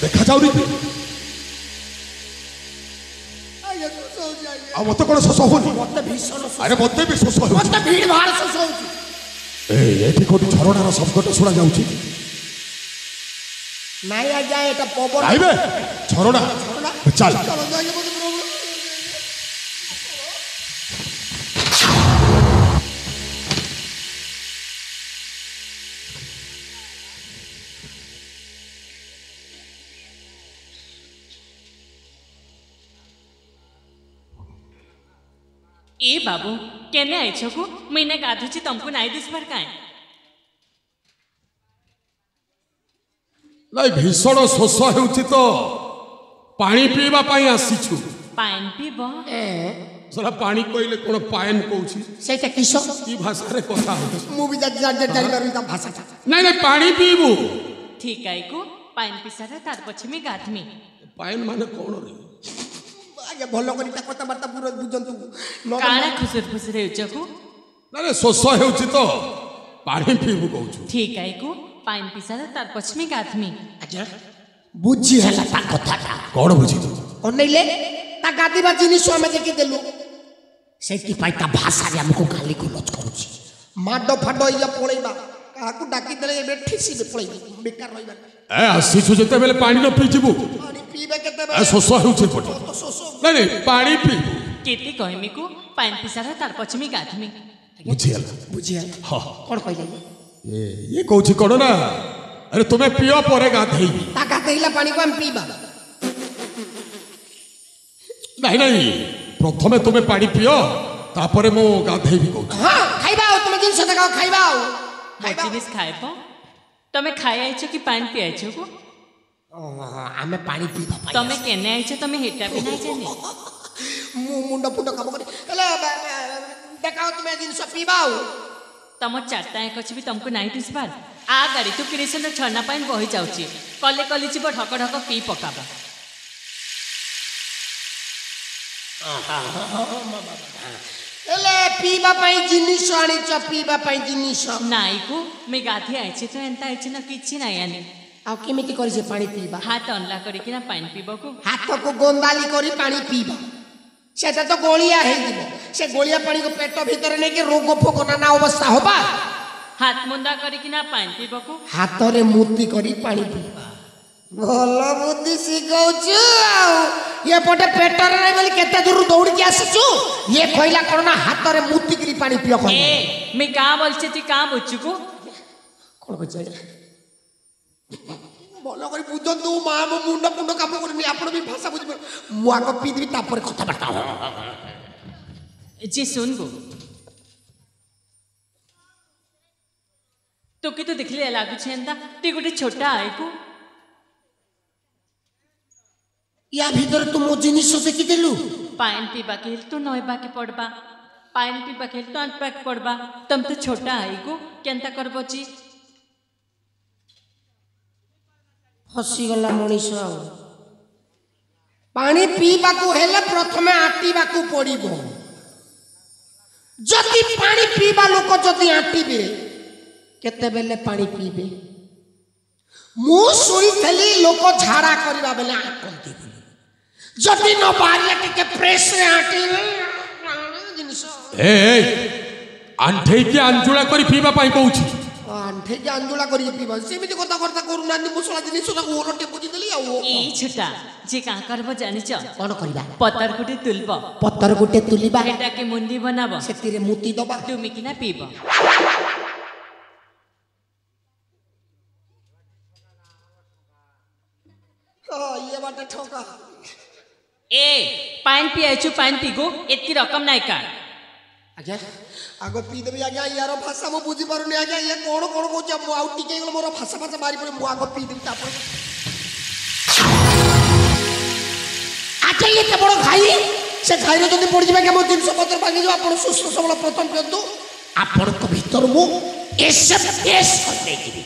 देखा जाऊनी मत कौन शोष होनी अरे मत भी शोष भीड़ भाड़ शोष होती कोटी झरणार शब्द शुणा जाऊँगी नाई आज्ञा एटा पवन आइबे झरणा चल ए बाबू केने आइछ को मैंने गाधुची तुमको नाई दिसबार काए नहीं भीषण शोष होउछि तो पानी पीवा पाई आसीछु पान पीबो सला पानी कोइले कोन पायन कहउछि सेटा किसो ई भाषा रे कथा हो मु भी जा भाषा नहीं नहीं पानी पीबू ठीक है को पान पिसारा तार पछि में गाधमी पायन माने कोन रे आगे भलो करी कथा बार्ता पूरा बुझंतु काना खुसर खुसर हेउछ को ना शोष होउछि तो पानी पीबू कहउछु ठीक है को पान पिसारा तार पछि में गाधमी आज्ञा बुझी हला ता कथाटा कोन बुझी अनैले ता गादिबा जिनिस हमें देखि देलु सेति पाई ता भाषा रे हमको गाली गुलच करूछि माडो फाडो इया पळैबा काकू डाकी देले एबे ठिसी बे पळैबी बेकार रहिबा ए आसीछु जते बेले पानी न पीजिबू पानी पीबे केते ए शोष होउछि पटे नहीं नहीं पानी पीबू केते कहमी को पान पिसारा तार पछि में गाधमी बुझिया हां कोन कहले ये कहउछि कोन ना अरे तुम्हें पियो परे गाधेई ता गाधेइला पानी को हम पीबा नहीं नहीं प्रथमे तुम्हें पानी पियो तापरे मो गाधेई भी कहउछि हां खाइबा तुम जिन से खाओ खाइबा मो जिनिस खाइबो तमे खाइ आइछ कि पान पी आइछ को आमे पानी पीबा तमे केने आइछ तमे हेटा भी नाही जाने मुंडा पुंडा काम करे एला देखाओ तुम जिन से पीबा तम चारटा एक अछि भी तुमको नाइ दिसबार आ गाड़ी तू किरेसन छना पाइन बहि जाउची कले कली जीव ढक ढक पी पकाबा एले पीबा पाई जिनिस आनी च पीबा पाई जिनिस नाइ को मे गाधी आइछि तो एंता आइछि न किछि नाइ आनी आ केमिति करि से पानी पीबा हाथ अनला करी कि ना पानी पीबो को हाथ को गोंदाली करी पानी पीबा सेटा तो गोलिया हे दिबो से गोलिया पानी को पेट भीतर नै के रोग फोक नाना अवस्था होबा हाथ मुंदा करी कि ना पानी पीबो को हाथ रे मुती करी पानी पीबा भलो बुद्धि सिखौछु ये पटे पेट रे नै बोली केते दूर दौड़ के आसीछु ये खइला कोन ना हाथ रे मुती करी पानी पियो कोन ए मैं का बोलछि ती का बुझछु को कोन को जाय भलो करी बुझंतु मा मो मुंडा पुंडा काम करनी आपण भी भाषा बुझ मु आग पी दिबी तापर कथा बार्ता जी सुन गो तो कि तो दिखले लागु छेंदा ती गोटे छोटा आए को या भीतर तुम मो जिनिस देखि देलु पान पीबा के तो नयबा के पड़बा पान पीबा के तो अनपा के पड़बा तुम तो छोटा आई को केंता करबो जी हसी गला मनीष पानी पीबा को हेले प्रथमे आटीबा को पड़िबो जति पानी पीबा लोक जति आटीबे केते बेले पानी पीबे मु सुई थली लोक झाड़ा करबा बेले आटंती जति न बारिया के प्रेस रे आटी जिनिस ए आंठे के अंजुला करी पीबा पाई कहउछि आंठे के अंजुला करी पीबा सेमिति कथा करता करू नानी मुसला जिनिस ओरटे बुझी देली आ ए छोटा जे का करबो जानि छ कोन करबा पत्थर गुटे तुलबो पत्थर गुटे तुलिबा एटा के मुंडी बनाबो सेतिरे मुती दबा तुमी किना पीबो ये बाटे ठोका ए पान पियाछु पान पीगो एतकी रकम नाइ का आज्ञा आगो पी देबी आज्ञा यार भाषा मु बुझी पारुनी आज्ञा ये कोन कोन को जब मु आउट टिके मोर भाषा भाषा मारी पड़े मु आगो पी देबी तापर आज्ञा ये ते बड़ खाई से खाई रे जदी पड़ जिबे के मो 300 पत्र भागी जो आपण सुस्त सबल प्रथम पियंतु आपण को भीतर मु एसब देश कर दे दिबी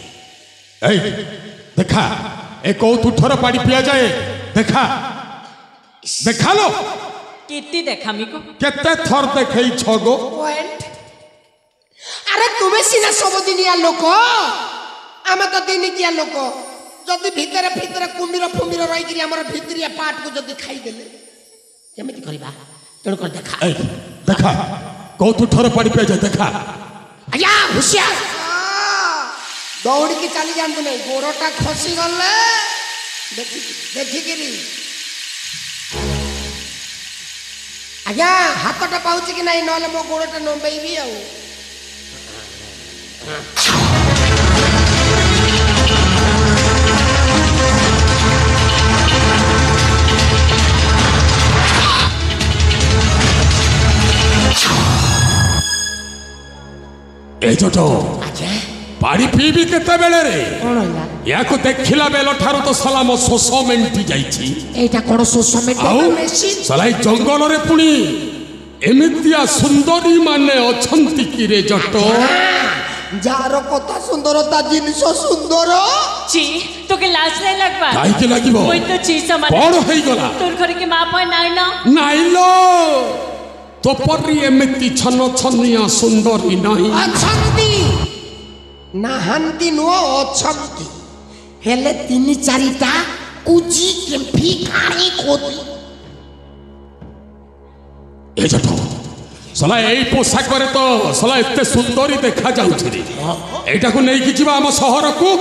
ए देखा ए कौतु थर पानी पिया जाए देखा देखा लो केती देखामी को केते थर देखई छगो पॉइंट अरे तुम्हें सीना सब दिनिया लोक आमे तो दिनिकिया लोक जदि भितर भितर कुम्भीर फुम्भीर रही आम भितरिया पार्ट को जदि खाईदे केमिति करबा तेणुक देखा देखा कौतु ठर पड़ी पे जाए देखा आया होशियार दौड़ की चली जातु नहीं गोड़टा खसी गले देखिकी आज्ञा हाथटा पाऊँ कि नहीं ना मो गोड़टा नंबेबी आ ए छोटो पानी पीबी केते बेले रे या को देखिला बेलो ठारो तो सलाम सोस मेंटी जाईची एटा कोन सोस मेंटी मेसिन सलाई जंगल रे पुनी एमितिया सुंदरी माने अछंती कि रे जटो जारो कथा सुंदरता जिनिस सुंदर ची तो के लाज नहीं लगबा काई के लागिबो कोई तो चीज समान बड़ होई गला तोर घर के मां पाए नाइ ना नाइलो तो परी एमिति छन छनिया सुंदरी नाही अछंती नाहंती नो अछंती हेले तीन चारिटा कुजी के भिखारी खोदी ए जटो सला एई पोशाक करे तो सला एते सुंदरी देखा जाउछि रे एटा को नै कि जिबा हम शहर को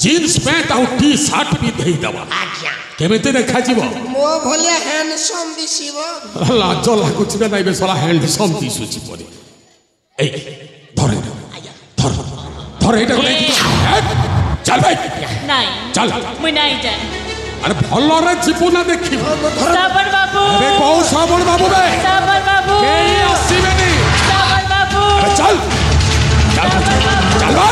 जीन्स पैंट आ टी शर्ट भी देई दबा आज्ञा केमिते देखा जीवो मो भलिया हैंडसम दिसिबो लाज लागुछि ना नाइबे सला हैंडसम दिसुछि परे ए धरे धर धर एटा को नै चल भाई नहीं चल मुई नहीं जाए अरे भलो रे जीपु ना देखि साबर बाबू अरे कौ साबण बाबू बे साबर बाबू केई आसीबेनी साबर बाबू अरे चल चल चल बा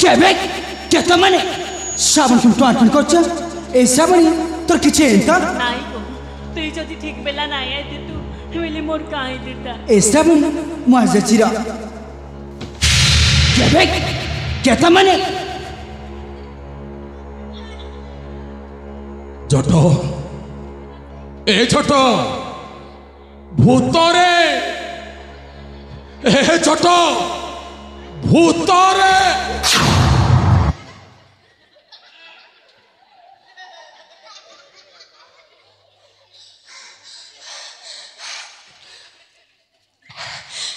केबे केता माने साबण तुम तो अर्पण करछ ए साबणी तोर किछे एंता नहीं को तू जदी ठीक बेला नहीं आए तू मिली मोर काई देता ए साबण मुआजे चिरा केबे केता माने जटो ए छोटो भूतरे ए छोटो भूतरे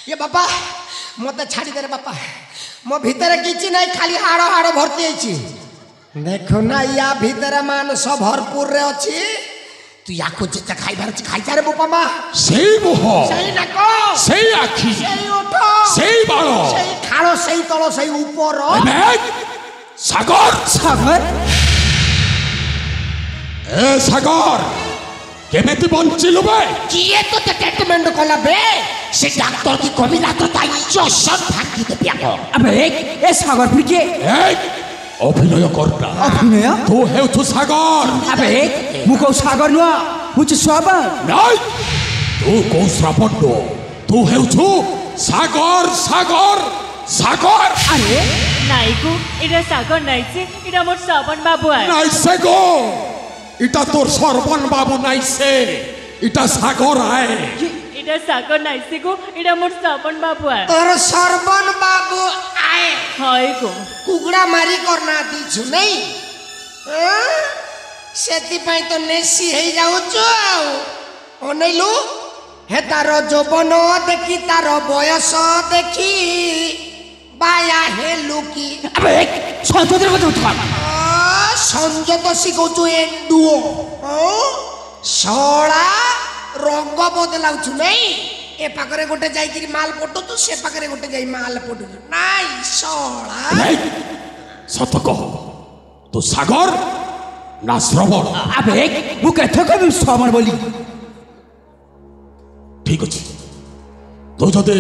ये बापा मत छाड़ी दे रे बापा मो भीतर किछि नहीं खाली हाड़ हाड़ भर्ती होइछि देखो ना या भीतर मानस भरपूर रे अछि तू याको जेते खाइबार अछि खाइ जा रे बापा मा सेई मुह सही नाको सेई आखी सही ओठ सेई बाल सही खाड़ो सही तलो सही ऊपर सागर सागर ए सागर केमेति बंचिलु बे किए तो ट्रीटमेंट कला बे से डॉक्टर की कमिला तो ताई सब भागी दे पिया अबे ए सागर फिर के ए अभिनय करना अभिनय तू हेउछु सागर अबे मुको सागर नुआ मुछ स्वाबन नहीं तू को श्रापण नो तू हेउछु सागर सागर सागर अरे नहीं को इडा सागर नहीं से इडा मोर साबन बाबू है नहीं से गो इटा तोर सरबन बाबू नहीं से इटा सागर आए इडा सागर नहीं से को इडा मोर साबन बाबू है तोर सरबन बाबू आए हाय को कुकुड़ा मारी करना दीछु नहीं सेति पई तो नेसी हे जाउछु अनैलु हे तारो जौवन देखी तारो बयस देखी बाया हे लुकी अबे संजोदर को उठा संजत शिखौछु एंडुओ सड़ा रंग बदलाउछु नहीं ए पाखरे गोटे जाई माल पटो तू से पाखरे गोटे जाई माल पटो नाई सड़ा सत कह तू सागर ना श्रवण अबे मु केथे कबि श्रवण बोली ठीक अछि तो जदे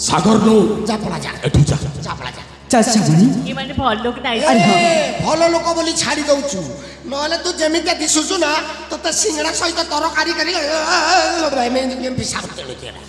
सागर नो जा पड़ा जा एठू जा पड़ा जा चल साबणी ये माने भल लोक नहीं अरे हाँ। भल लोक बोली छाड़ी दउछु नहले तू जेमिते दिसुछु ना तते सिंगड़ा सहित तरकारी करी एमे पिसाब तेले तेरा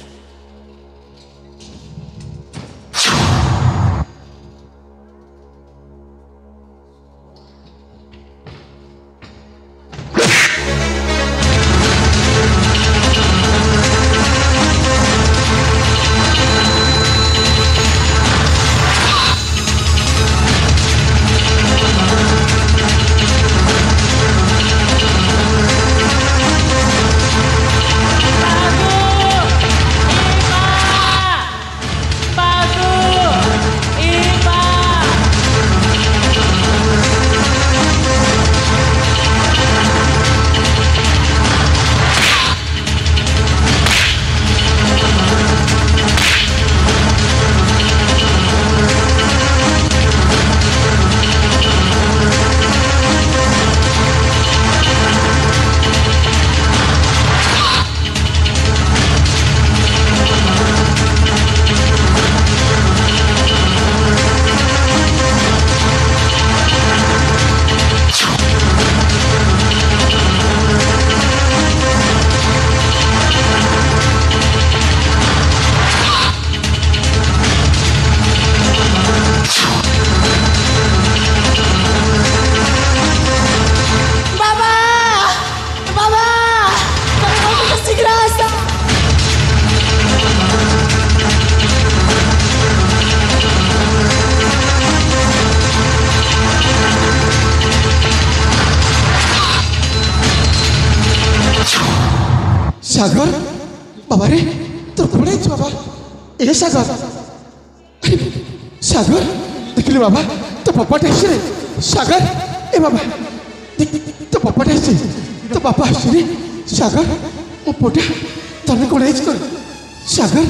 सागर बाबा रे तोर कौन है बाबा ए सागर अरे सागर देखिले बाबा तो पापा टेक्सी रे सागर ए बाबा देख तो पापा टेक्सी तो बापा आसी रे सागर ओ पोटा तने कौन है कर सागर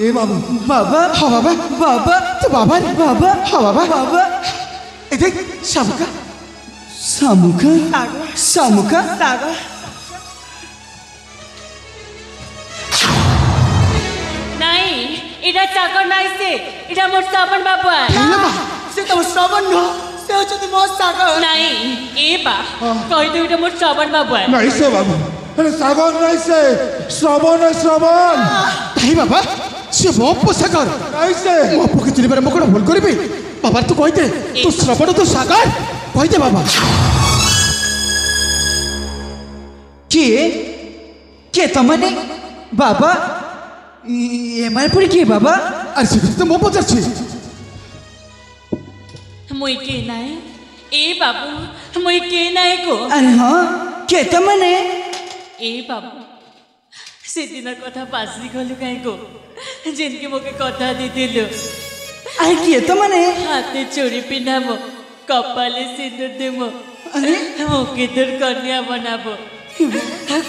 ए बाबू बाबा हाँ बाबा बाबा तो बाबा रे बाबा हाँ बाबा बाबा ए देख शामुका सामुका सामुका নাই এটা চাকর নাই সে এটা মোর শ্রাবণ বাবু আয় সে তো শ্রবণ নয় সে হচ্ছে মোর সাগর নাই এ বা কই তো এটা মোর শ্রাবণ বাবু আয় नहीं से बाबू अरे सागर नहीं से श्रवण है श्रवण नहीं बाबा से मो पो सागर नहीं से मो पो के चिनिबार मो कोन भूल करबी बाबा तू कहि दे तू श्रवण तो सागर कहि दे बाबा के तमने बाबा एमार पड़ी के बाबा अरे से तो मो पचार छी মুই কে নাই এ বাবু মুই কে নাই গো अरे हाँ के तमने এ বাবু সেদিনের কথা পাশি গলু কাই গো যেনকে মোকে কথা দিদিল अरे के तमने হাতে চুড়ি পিনাবো কপালে সিঁদুর দেব अरे মোকে তোর কন্যা বানাবো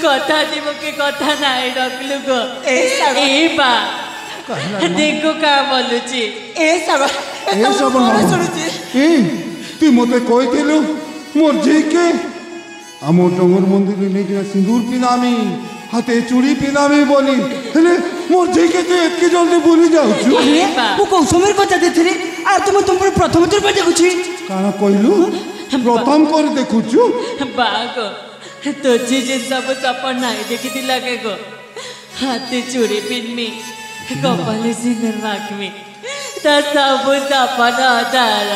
কথা দিবকে কথা নাই রাখলু গো এ বা দেখো কা বলুছি ए सागर ए श्रवण बाबू ए तू मते कहिथिलु मोर जी के आम डंगर मंदिर में नहीं सिंदूर पिनामी हाथे चूड़ी पिनामी बोली हेले मोर जी के तू एतके जल्दी भूली जाउछु अरे वो कौ समय কথা দেথিরে আর তুমি তুমি প্রথম তোর পর দেখুছি काना कहलु प्रथम कर देखुछु बाग तो जे सब सपन नहीं देखी थी लगे गो हाथे चूड़ी पिनमी कपाले सिंदूर माखमी ता सब सपन आधार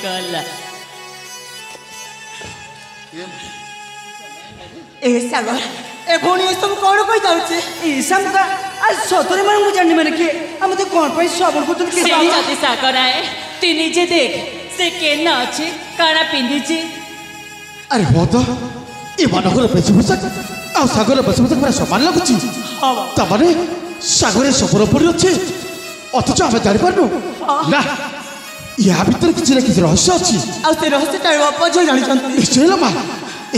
गला ए सागर ए भोनी ये सब कौन कोई जाउछे ए सामुका आज सतरे मन मु जानि माने के हम तो कोन पई सबन को तुम के से जति सागर आए तू निजे देख से के न अछि काना पिंधिछि अरे हो तो ए मानकर बेशभूषक आ सागर बेशभूषक पूरा समान लगुची ता माने सागरे सफर पड़ी अछि अथच हम जानि पारनु ना या भीतर किछि ना किछि रहस्य अछि आ से रहस्य टाइम अपन जो जानि छन निश्चय लो मा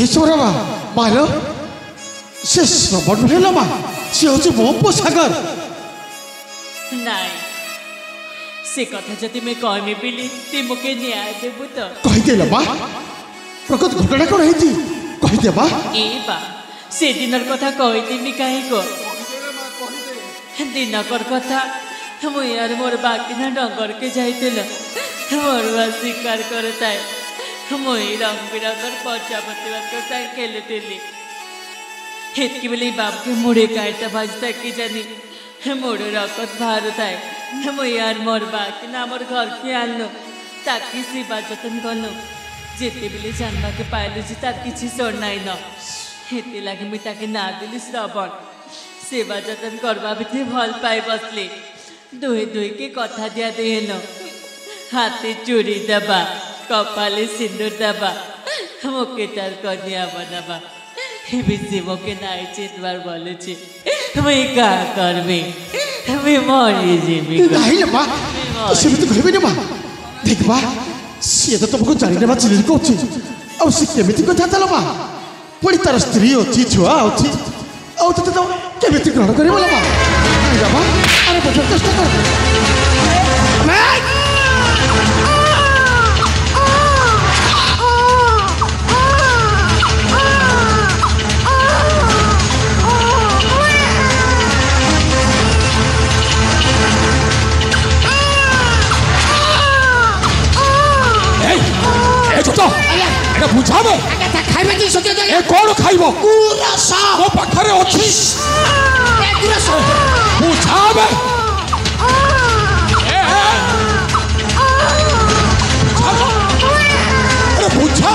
ए सोरबा मारो से श्रवण हेलो मा से होछि मो पो सागर নাই से कथा जति मैं कहमी पिली ती मुके न्याय देबु तो कहि देला मा प्रकट घटना कोन हेति कहि देबा ए बा से दिनर कथा कहिदिमी काहे को दिनकर कथा मुई यार मोर बाकी ना डंगर के जाइतिल मोर बा शिकार करताय मुई रंग बिरंगर प्रजापति बात ताई खेलुतिली हेतकी बेले बाप के मुड़े काटता भाजता कि जानी मोड़े रकत भारुताय मुई यार मोर बाकी ना मोर घर के आनलो ताकि सेवा जतन कलो जेते बेले जानवा के पाइलु जी तार किछि सोर नाइ न हेते लागे मुई ताके ना दिली श्रवण सेवा जतन करबा बिते भल पाई बसले दुहे दुहे के कथा दिया देहलो हाथे चूड़ी दबा कपाले सिंदूर दबा मोके तार कन्या बनाबा बेसी मोके नाइ चितबार बोलुछि मुई का करबे मुई मरि जेबी नहीं ले मा तो से तो कहबे ना मा देखबा से तो तुमको जानि नेबा चिली को अछि अब से केमिति कथा तलो मा पड़ी तार स्त्री अछि छुआ अछि औ तो केमिति ग्रहण करे बोला मा नहीं बाबा अरे बचर चेष्टा कर मैं এটা বুঝাবে খাইবে কি সত্যি এ কোন খাইব গুরস ମୋ ପାଖରେ ଅଛି এ গুরস ବୁଝାବେ আরে বুঝা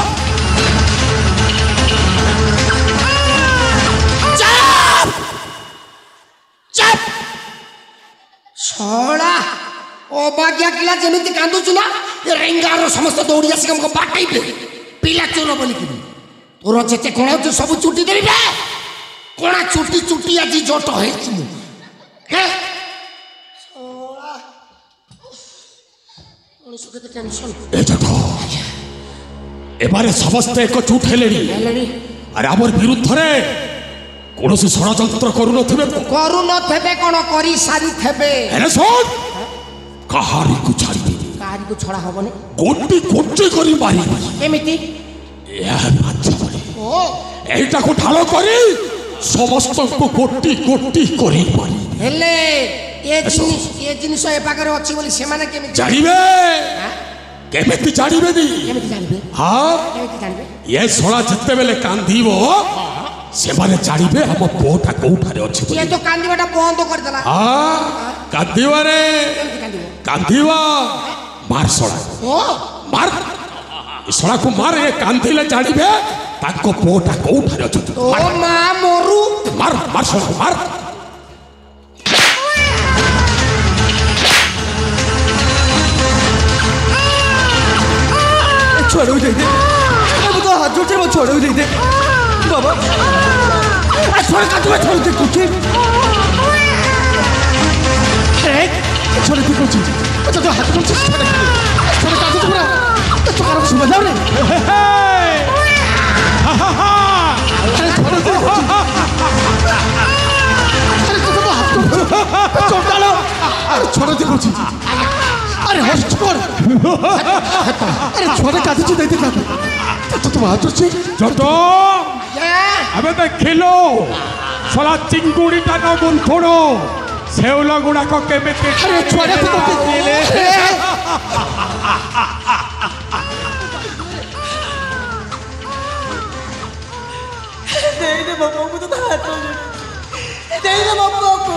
চাপ চাপ ছড়া অবাজ্ঞা কিলা যেমিতি কান্দুଛୁ না রেঙ্গার সমস্ত দৌড়ি আসি আমাকে বাটাইবে পিলা চোর বলিকি তোর যেতে কোণ হচ্ছে সবু চুটি দেবি বে कोणा चुटी चुटी आज जट है टेंशन ए जट एबारे समस्त एकजुट हेलेनी अरे आमर विरुद्ध रे कौन षड़यंत्र करू नथे कौन करी सारी थे कहारी को छाड़ी कहारी को छड़ा हबनी गोटी गोटी करी मारी केमिति एटा को ढाल करी समस्त को गोटी गोटी करी मारी हेले ये जिनिस ए पाखरे अछि बोली से माने केमिति जानिबे केमिति जानिबे दी केमिति जानिबे हां केमिति जानिबे ये सोळा जत्ते बेले कांदीबो से माने जानिबे हम पोटा कोठारे अछि ये तो कांदीबाटा बंद कर देला हां कांदीवा रे कांदीवा मार सोळा ओ मार सोळा को मार ये कांदीले जानिबे ताको पोटा कोठारे अछि ओ मा मोरू मार मार सोळा मार छोड़ दे दे अब तो हाथ जोड़ मत छोड़ दे दे बाबा छोड़ का तू छोड़ दे कुछ छोड़ दे कुछ अच्छा तो हाथ जोड़ छोड़ का तू पूरा तो कार को समझ ले अरे छोड़ दे अरे तो हाथ छोड़ डालो अरे छोड़ दे कुछ अरे हस छोड़ अरे छोड़ का तू दे दे तो तुम हाथ से जटो अबे देखिलो सला चिंगुड़ी टा न गुंथुड़ो सेवला गुड़ा को केबे के अरे छोड़ दे दे बाबा को तो हाथ दे बाबा को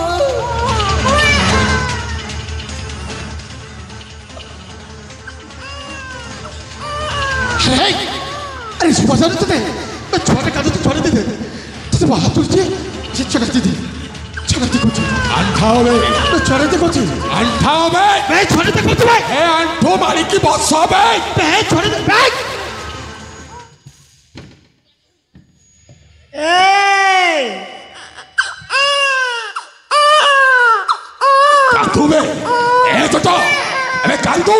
अरे सुबह तो दे छोटे का तो छोड़ दे तो बात तुझे छोड़ दे कुछ अंठाओ बे छोड़ दे कुछ अंठाओ बे मैं छोड़ दे कुछ भाई ए अंठो मारी की बस बे मैं छोड़ दे भाई कांदू बे ए जटो अबे कांदू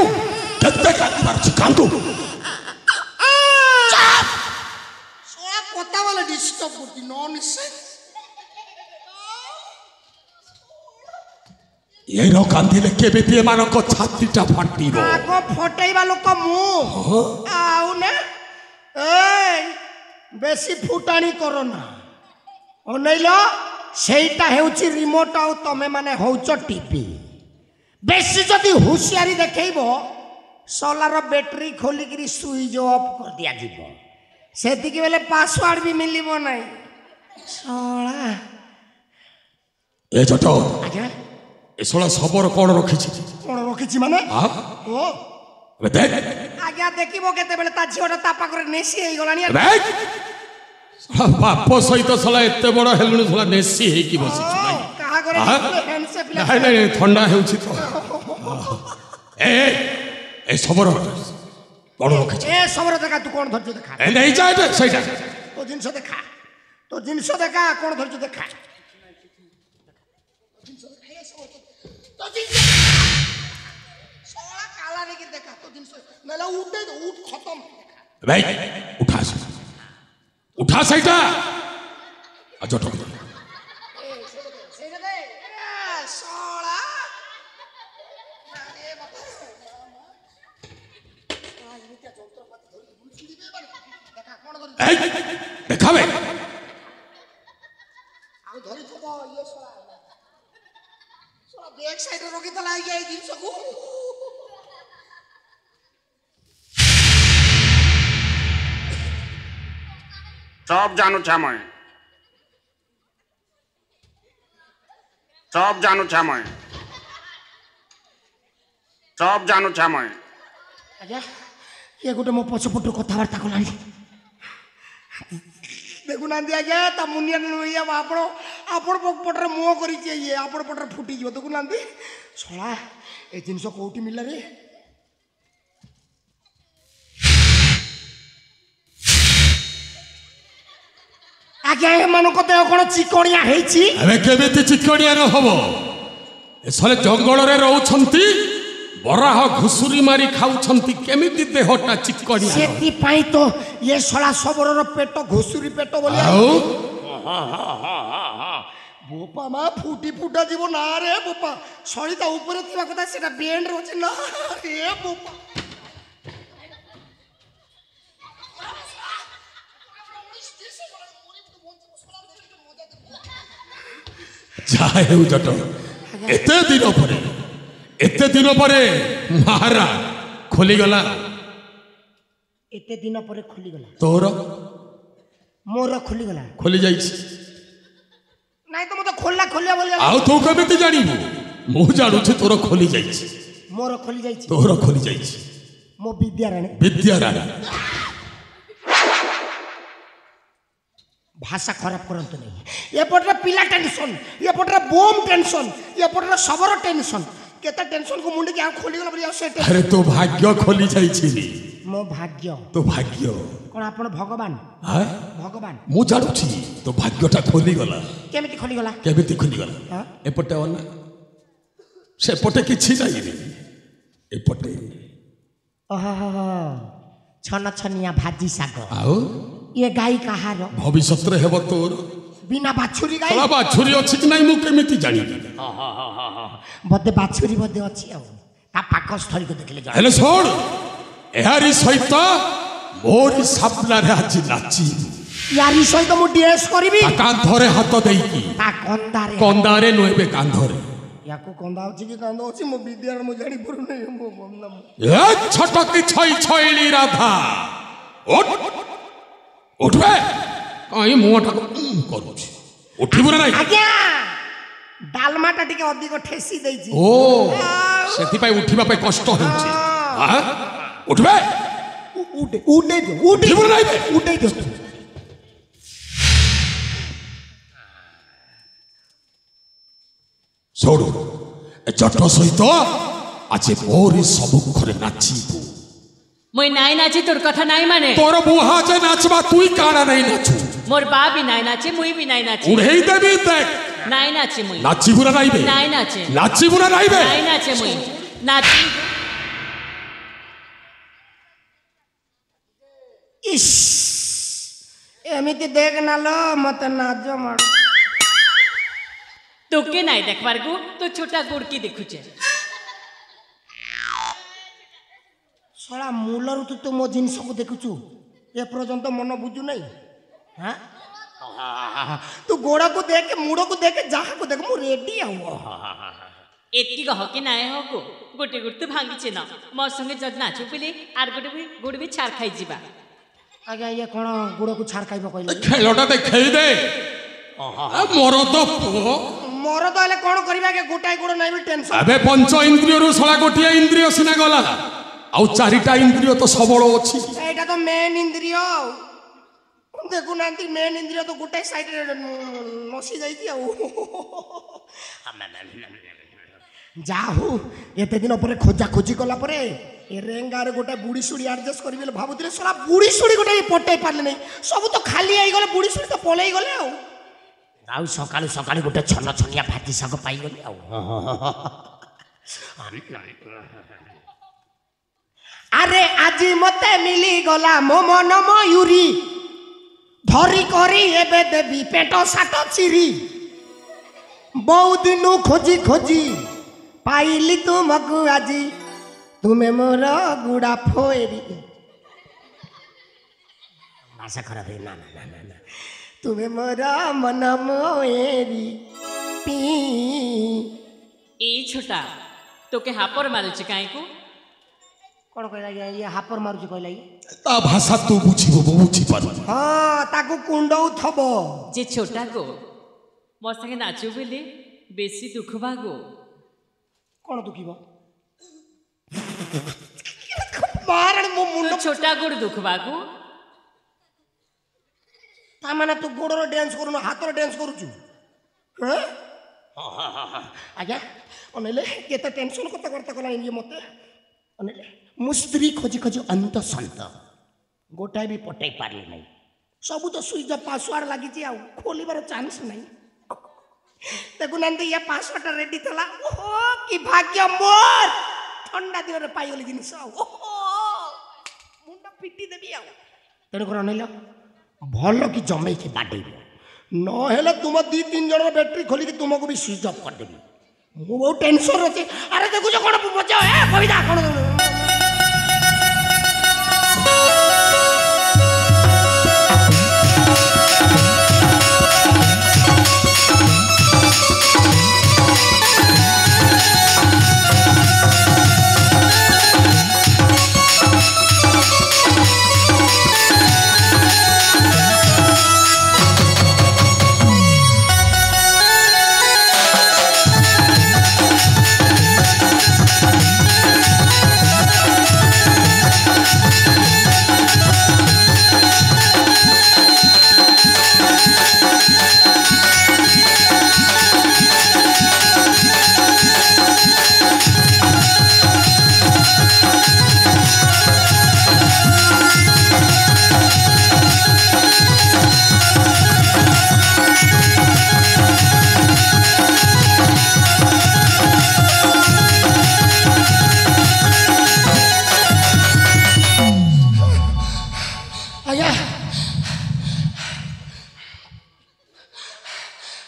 कत्ते कांदी मार कांदू कोता वाला डिस्टर्ब करती नॉनसेंस ये रो कांदी लेके बेटी मानो को छातीटा फाटीबो आगो फटेइबा लोक मु आउ ना ए बेसी फुटाणी करो ना ओनैलो सेइटा हेउची रिमोट आउ तमे माने होउचो टीवी बेसी जदी हुशियारी देखैबो सोलार बैटरी खोली करी स्विच ऑफ कर दिया जीवो सेतिकी बेले पासवर्ड भी मिलिबो नाही सोला ए जटो आज्ञा ए सोला खबर कोन रखिछि माने हां ओ अबे देख आज्ञा देखिबो केते बेले ता झियोटा ता पाखरे नेसी हेई गलानी देख बाप सहित सला एते बड़ हेलुनी सला नेसी हे की बसी कहा करे हैंडसे पिला नहीं नहीं ठंडा हेउछि तो ए खबर कोन रखिछि ए खबर देखा तू कोन धरछ देखा ए नहीं जाए सहीटा तो जिनस देखा कोन धरछ देखा तो जिनस सोला काला रे की देखा तो जिनस नला उठे तो उठ खत्म भाई उठा सहीटा अजो ठोक सोला देखावे आउ धरि थबो ये सोला सोला बैक साइड रोकी तला ये जिनस को सब जानू छा मैं सब जानू छा मैं सब जानू छा मैं आज्ञा ये गोटे मो पछपटु कथबार्ता कलानी देखुनांदी आज्ञा ता मुनिया नइया आपण आपण पटरे मुह करी ये आपण पटरे फुटी जीव देखुनांदी सोला ए जिनस कोठी मिलला रे ଆଜ୍ଞା ଏମାନଙ୍କ ଦେହ କ'ଣ ଚିକଣିଆ ହେଇଛି? ଏବେ କେମିତି ଚିକଣିଆ ନ ହବ? ଏସଲେ ଜଙ୍ଗଲରେ ରହୁଛନ୍ତି, ବରାହ ଘୁଷୁରି ମାରି ଖାଉଛନ୍ତି, କେମିତି ଦେହଟା ଚିକଣିଆ? ସେଥିପାଇଁ ତ ଇଏ ଶଳା ସବରର ପେଟ ଘୁଷୁରି ପେଟ ବୋଲି। ଆଉ ବୋପା ମା ଫୁଟି ଫୁଟା ଯିବ ନା ରେ ବୋପା। ସଳିତା ଉପରେ ଥିବା କଥା ସେଟା ବେଣ୍ଡରେ ଅଛି ନା ରେ ବୋପା। ଯାହା ହେଉ ଜଟ, ଏତେ ଦିନ ପରେ ମାରା ଖୋଲିଗଲା। ଏତେ ଦିନ ପରେ ଖୋଲିଗଲା? ତୋର ମୋର ଖୋଲିଗଲା? ଖୋଲି ଯାଇଛି। ନାଇଁ ତ ମତେ ଖୋଲିଲା ବୋଲି। ଆଉ ତୁ କେମିତି ଜାଣିବୁ? ମୁଁ ଜାଣୁଛି ତୋର ଖୋଲି ଯାଇଛି। ମୋର ଖୋଲି ଯାଇଛି? ତୋର ଖୋଲି ଯାଇଛି। ମୋ ବିଦ୍ୟାରାଣୀ ଭାଷା ଖରାପ କରନ୍ତୁ ନାହିଁ। ଏପଟରେ ପିଲା ଟେନସନ୍, ଏପଟରେ ବୋମ୍ ଟେନସନ୍, ଏପଟରେ ଶବର ଟେନସନ୍। କେତେ ଟେନସନ୍ କୁ ମୁଣ୍ଡିକି ଆଉ ଖୋଲିଗଲା ବୋଲି ଆଉ ସେଟା। ଆରେ ତୋ ଭାଗ୍ୟ ଖୋଲି ଯାଇଛି। ମୋ ଭାଗ୍ୟ? ତୋ ଭାଗ୍ୟ କ'ଣ ଆପଣ ଭଗବାନ? ଭଗବାନ? ମୁଁ ଜାଣୁଛି ତୋ ଭାଗ୍ୟଟା ଖୋଲିଗଲା। କେମିତି ଖୋଲିଗଲା? କେମିତି ଖୋଲିଗଲା? ଏପଟେ ଅନା, ସେପଟେ କିଛି ନାହିଁ, ଏପଟେ ଛନ ଛନିଆ ଭାଜି ଶାଗ। ଆଉ ଇଏ ଗାଈ କାହାର? ଭବିଷ୍ୟତରେ ହେବ ତୋର। ବିନା ବାଛୁରୀ ଗାଈ? ବାଛୁରୀ ଅଛି କି ନାଇଁ ମୁଁ କେମିତି ଜାଣିବି? ବୋଧେ ବାଛୁରୀ ବୋଧେ ଅଛି ଆଉ ତା ପାକସ୍ଥଳୀକୁ ଦେଖିଲେ ଜଣା। ହେଲେ ଶୁଣ, ଏହାରି ସହିତ ମୋରି ସାମ୍ନାରେ ଆଜି ନାଚିବୁ। ୟାରି ସହିତ ମୁଁ ଡ୍ୟାନ୍ସ କରିବି? ତା କାନ୍ଧରେ ହାତ ଦେଇକି। ତା କନ୍ଦାରେ? କନ୍ଦାରେ ନୁହେଁ, କାନ୍ଧରେ। ୟାକୁ କନ୍ଦା ଅଛି କି କାନ୍ଦ ଅଛି ମୋ ବିଦ୍ୟାର ମୁଁ ଜାଣିପାରୁନାହିଁ। ଏ ଛଟକି ଛଇଳି ରାଧା ଉଠବେ କାହିଁ ମୁହଁଟାକୁ କରୁଛି? ଉଠିବୁ ନା ନାଇଁ? ଆଜ୍ଞା ଡାଲମାଟା ଟିକେ ଅଧିକ ଠେସି ଦେଇଛି। ଓ ସେଥିପାଇଁ ଉଠିବା ପାଇଁ କଷ୍ଟ ହେଉଛି। ଉଠବେ? ଉଠିବୁ ନା ନାଇଁ? ଉଠେଇ ଦିଅ। ଶୁଣୁ, ଏ ଜଟ ସହିତ ଆଜି ମୋରି ସମ୍ମୁଖରେ ନାଚିବୁ। ମୁଇଁ ନାଇଁ ନାଚି ତୋର କଥା ନାଇଁ ମାନେ। ତୋର ବୁହା ଯେ ନାଚବା, ତୁଇ କାଣା ନାଇଁ ନାଚୁ? মোর বা বি নাই নাচে, মুই বি নাই নাচি। উড়েই দেবি দেখ। নাই নাচে মুই। নাচিবু না নাইবে? নাই নাচে। নাচিবু না নাইবে? নাই নাচে মুই। নাচি। ইস এমিতি দেখ নালো মতে নাচ মার। তোকে নাই দেখবার গু, তো ছোটা গুড়কি দেখুছে। ଶଳା ମୂଳରୁ ତୁ ମୋ ଜିନିଷକୁ ଦେଖୁଛୁ, ଏ ପର୍ଯ୍ୟନ୍ତ ମନ ବୁଝୁ ନାହିଁ। ତୁ ଗୋଡ଼କୁ ଦେଖେ, ମୁଡ଼କୁ ଦେଖେ, ଯାହାକୁ ଦେଖ, ମୁଁ ରେଡି ଆଉ। এটি কহ কি নাই হকু গোটে গোটে ভাঙিছে না মোর সঙ্গে যদি নাচু পেলে আর গোটে বি ছাড় খাই যা। আজ্ঞা ইয়ে কোণ গোড়କୁ ছাড় খাইব কইলে? খেলটা দেখাই দে। মোর তো পুଅ মোর তো হলে কোণ করিবা কে? গোটাই গোড় নাই বলি টেনশন। ଏବେ ପଞ୍ଚ ଇନ୍ଦ୍ରିୟରୁ ଶଳା ଗୋଟିଏ ଇନ୍ଦ୍ରିୟ ସିନା ଗଲା, ଆଉ ଚାରିଟା ଇନ୍ଦ୍ରିୟ ତ ସବଳ ଅଛି। এইটা তো মেন ইন্দ্রিয়। দেখুনাহাନ୍ତି মেন ইন্দ্রিয় তো গোটাই সাইডে নসি যাইছি ଆଉ। যা হু এতে দিন পরে খোঁজা খোঁজি কলা পরে এ রেঙ্গারে গোটাই বুড়ি সুড়ি আডজস্ট করিবে বলে ভাবুଥିଲେ, সলা বুড়ি সুড়ি গোটাই পটাই পারলে নাই, সবু তো খালি হয়ে বুড়ি সুড়ি তো পলাই গলে ଆଉ সকালু সকালু গোটে ছন ছনিয়া ভাজি শাগ পাইগলি ଆଉ। আরে আজি মতে মিলি গলা মো মন ময়ূরী, ধরি করি এবে দেবী পেট সাত চিরি, বহু দিনু খোঁজি খোঁজি পাইলি তুমকু আজি, তুমি মোর গুড়া ফেরি। ভাষা খারাপ হয়ে না না না না না, তুমি মোর মন মোয়েরি পি। এই ছোটা তোকে হাপর মারুছে কাইকু? কোন কইলা ইয়ে হাপর মারুছে কইলা? তা ভাষা তু বুঝিব, ମୁଁ ବୁଝିପାରୁନି। হ্যাঁ তাকু কুণ্ডউ থব। যে ছোটা গো মোর সঙ্গে নাচু বলে বেশি দুঃখ বাগো। কোন দুঃখিব? মারণ মো মুন্ড। ছোটা গোড় দুঃখ বাগো। তা মানে তু গোড়র ড্যান্স করুন, হাতর ড্যান্স করুছু? হ্যাঁ আজ্ঞা অনেলে কেতে টেনশন কর্তা কলা ইয়ে মতে অনেলে মু স্ত্রী খোঁজি খোঁজি অন্ত সন্ত গোটাই বি পটাই পারলি নাই। सब तो सुइच पासवर्ड लगी खोलिबार चांस नहीं देखुना ये पासवर्ड रेडी थला ओहो कि भाग्य मोर ठंडा दिन पाइगली जिनिस मुंड पिटी देवी तेणुक अनिल भल कि जमे कि बाडे नहेले तुम 2-3 जन बैटरी खोलिक तुमको भी स्विच अफ करदेवी मु बहुत टेंशन अच्छे अरे देखुच कौन बचाओ ए कविता कौन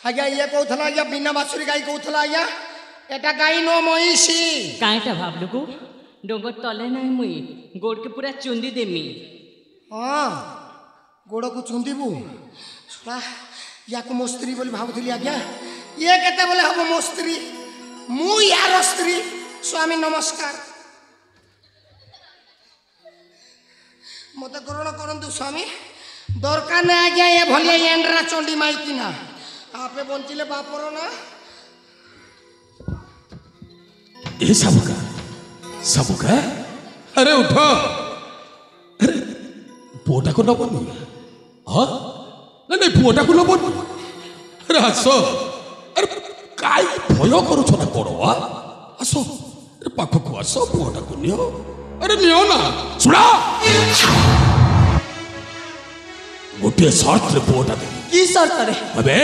आज्ञा ये कहला आज्ञा बिना बाछुरी गाई कहला आज्ञा एटा गाई नो महिषी काईटा भाबलु को डोंगर तले नहीं मुई गोड़ के पूरा चुंदी देमी हाँ गोड़ को चुंदीबू सुना या को मो स्त्री बोली भाबुथली आज्ञा ये केते बोले हबो मो स्त्री मु यार स्त्री स्वामी नमस्कार मते ग्रहण करंतु स्वामी दरकार ने आज्ञा ये भले एंड्रा चंडी माइकी ना आपे बंचिले बापर ना ये सबका अरे उठो अरे पुओटा को नबनी हाँ नहीं पुओटा को नबनी अरे आसो अरे काई भय करूछ ना कोड़वा आसो अरे पाखक आसो पुओटा को नियो अरे नियो ना सुना गोटे शर्त रे पुओटा दे की शर्त रे अबे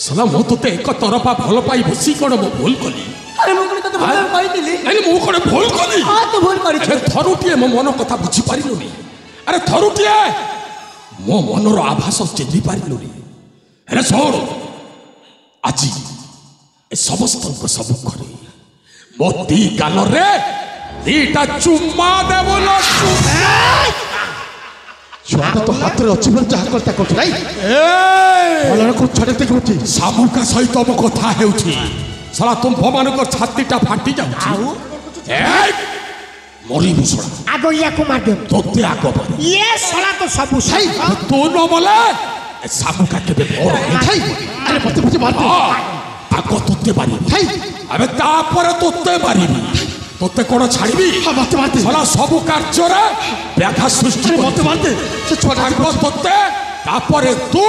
सला मो तोते एक तरफा भल पाई बसी कोन मो भूल कली अरे मो कोन तो भूल कहि दिली नहीं मो कोन भूल कली हां तो भूल करी अरे थरुटिए मो मन कथा बुझी पारिलुनी अरे थरुटिए मो मनर आभास चिन्हि पारिलुनी अरे सोण आजी ए समस्त को सब करे मोती गाल रे दीटा चुम्मा देबोलो छुआटा तो हाथ रे अछि जहाँ करता कर नहीं भलर को छड़े देखुची सामुका सहित मो कथा हेउची साला तुम भमान को छातीटा फाटी जाउची ए मरी बुसड़ा आगो या को मार दे तोते आगो बने ये सला तो सब सही तू न बोले सामुका केबे बोर छई अरे पते मार दे आगो तोते मारी छई अबे तापर तोते मारिबी तोते कोन छाड़बी हां मत साला सब कार्य रे व्याघा सृष्टि मत मार दे से छोटा आगो तोते तापर तू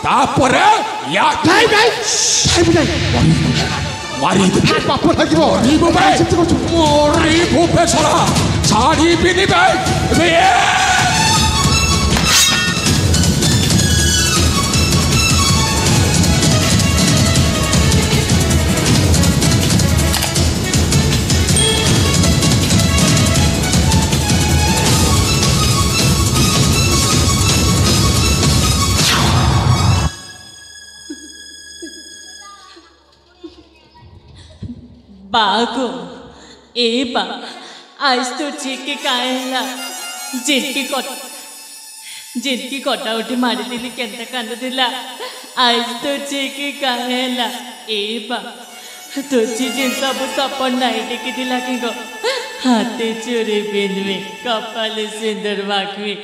तापर या नहीं मारी दे बाप लागिबो रिबो बे मोरी भूपे छड़ा छाड़ी बिनी बे बागो ए बा आज तो चीके काहेला जिनकी कटा उठी मारी दिली केंता कांद दिला आज तो चीके काहेला ए बा तो जिन सब सपन नहीं देखी दिला कि गो हाथे चोरी बिनवे कपाले सिंदूर माखवी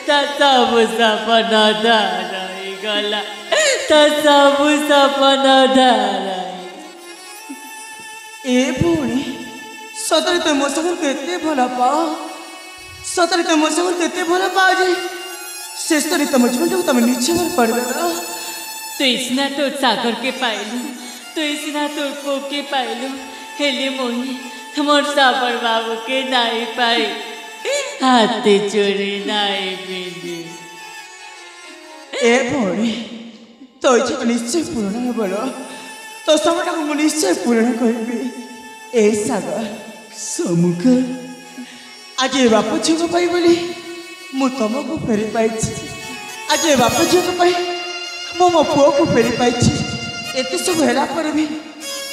ता सब सपन धाराई गला ता सब सपन धाराई ए भूणी सतरे तो मो संग केते भला पाओ सतरे तो मो संग केते भला पाओ जी शेष तो तुम जीवन तुम नीचे मर पड़ गया तो इसना तो सागर के पाइलु तो इसना तो को के पाइलु हेले मोही मोर साबर बाबू के नाई पाई हाथे चोरी नाई बिंदी ए भौणी तो इच्छा निश्चय पूर्ण हेबर तो समटा को निश्चय पूर्ण करी ए सागर समुख आज ए बाप झील पाई बोली मु तुमको फेरी पाई आज ए बाप झील पाई मो मो पुओ को फेरी पाई एत सब हेला पर भी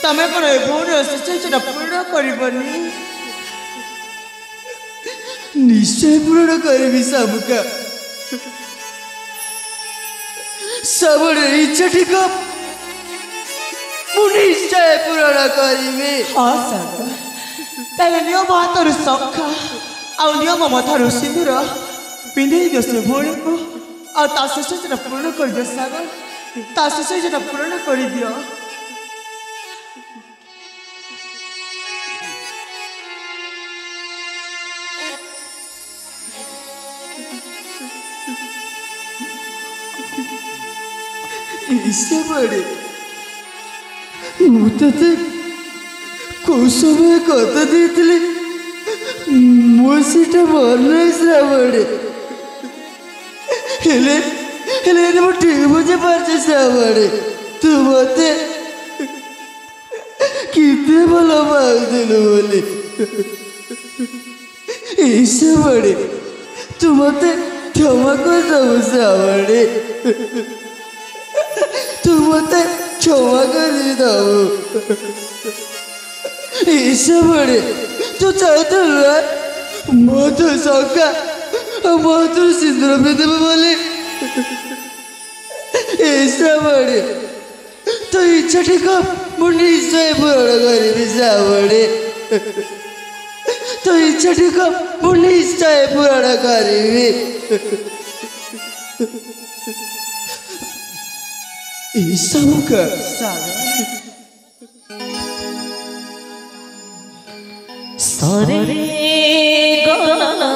तमें कौन ए भौणी अशिष्टा पूर्ण करबनी निश्चय पूर्ण करी समुका सबरे इच्छा ठीक मु निश्चय पूर्ण करी हाँ सागर तेरे नियम हाथ सखा आ नियम मथार सिंदूर पिंधे दियो से भौणी को आशेष पूर्ण कर दियो सागर ताशेष पूर्ण कर दियो बड़े मुझे कौ समय कथा दी मोटा मन श्रावणे ठीक बुझे पार्चे श्रावणे तू मत कितने भल पाऊलु बोली बड़े तू मत क्षमा कर दबु श्रावणे तू मत क्षमा कर दबु बड़े तू चाहता मधु सका मधु सिंदूर पे देव बोले बड़े तो इच्छा ठीक मु निश्चय पूर्ण करी श्रावणे तो इच्छा ठीक मु निश्चय पूर्ण करी सरे गला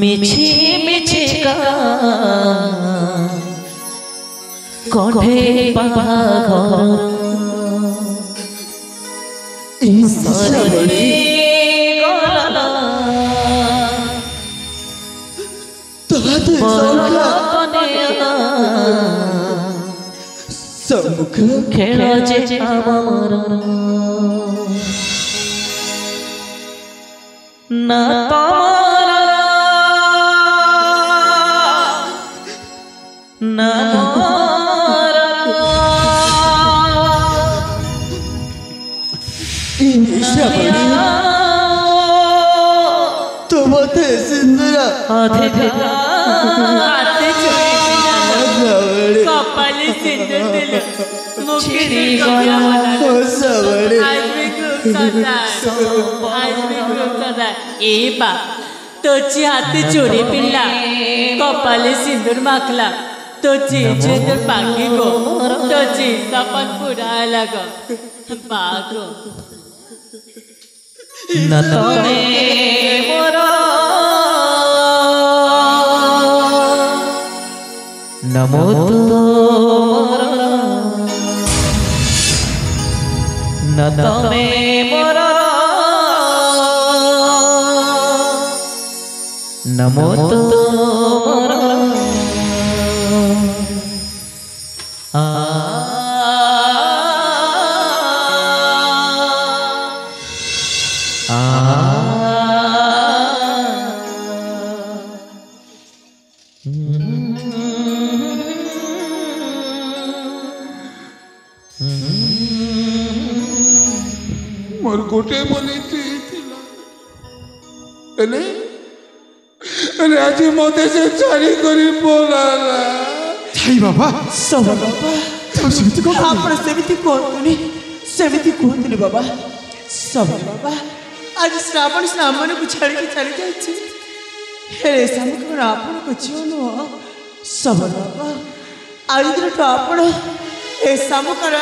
मिछे मिछे का कोठे पाघर सरे गला सम्मुख खेल जे आमर ना तमर ना मोर तो मते सिंदूरा अधिका आते कपाली सिंदूर दिल मुखी गला आज भी खूब सदा ए बा तोची हाती चोरी पिल्ला कपाली सिंदूर माखला तोची चेंदूर पाकी गो तोची सपन पुरा लगो बागो न तोने मोरा नमो न तमे मोर नमो मोर मोर गोटे बनी आज मत से चारी करी बोलाला छाई बाबा सब बाबा ଆପଣ ସେମିତି କୁହନ୍ତୁନି ବାବା सब बाबा आज श्रावण श्रावणକୁ ଛାଡ଼ିକି ଚାଲି ଯାଇଛି ହେଲେ ସାମୁକ ଆପଣଙ୍କ ଝିଅ ନୁହଁ सब बाबा ଆଜି ଦିନଠୁ ଆପଣ ଏ ସାମୁକର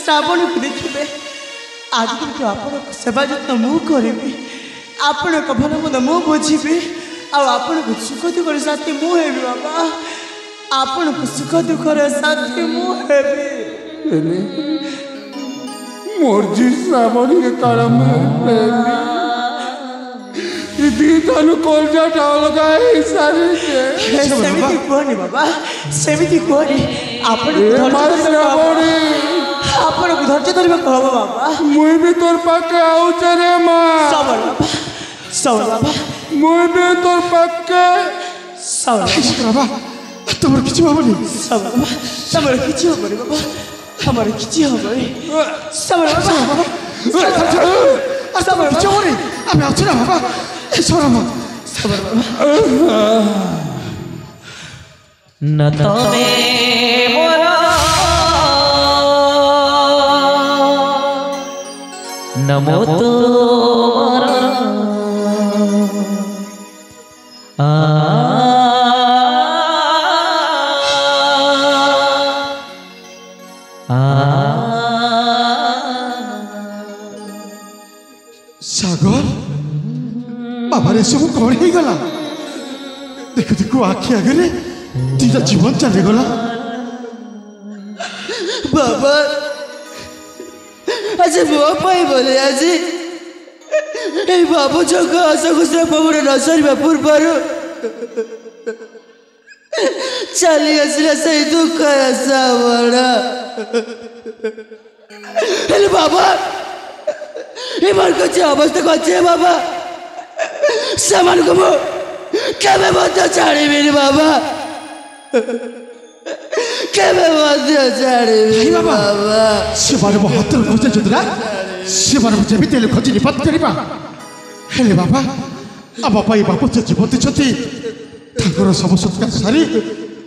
ଶ୍ରାବଣକୁ ଦେଖିବେ ଆଜି ଦିନଠୁ ଆପଣଙ୍କ ସେବା ଯତ୍ନ ମୁଁ କରିବି ଆପଣଙ୍କ ଭଲ ମନ୍ଦ ମୁଁ ବୁଝିବି ଆଉ ଆପଣଙ୍କୁ ସୁଖ ଦୁଃଖର ସାଥୀ ମୁଁ ହେବି ବାବା ଆପଣଙ୍କୁ ସୁଖ ଦୁଃଖର ସାଥୀ ମୁଁ ହେବି मोर जी श्रावणी के कारण ଦିଟାରୁ କଲଜାଟା ଅଲଗା ହେଇସାରିଛେ ସେମିତି କୁହନି ବାବା ସେମିତି କୁହନି ଆପଣଙ୍କୁ ଧୈର୍ଯ୍ୟ ଧରିବାକୁ ହବ ବାବା ମୁଇଁ ବି ତୋର ପାଖେ ଆଉଛେ ରେ ମା ସବର ବାବା ମୁଇଁ ବି ତୋର ପାଖେ ବାବା ତମର କିଛି ହବନି ତମର କିଛି ହବନି ବାବା ତମର କିଛି ହବନି ସବର ବାବା କିଛି ହବନି ଆମେ ଅଛୁ ନା ବାବା न तमे मोर नमो तोर सागर बाबा रे सब कौन ही गला देखो देखो आखि आगे रे तीजा जीवन चले गला बाबा आज मो पाई बोले आज ए बाबू जग आशा खुशा पवन न सरिबा पूर्वर चली आसला सही दुख आशा बड़ा हेलो बाबा ये मार को जे अवस्था को जे बाबा सामान को केबे मत छाड़ी मेरे बाबा केबे मत छाड़ी बाबा से बारे बहुत खोजे जुदरा से बारे मुझे भी तेल खोजी निपत करिबा हेले बाबा अब बापा ये बापू जे जीवत छथि ताकर सब सत्कार सारी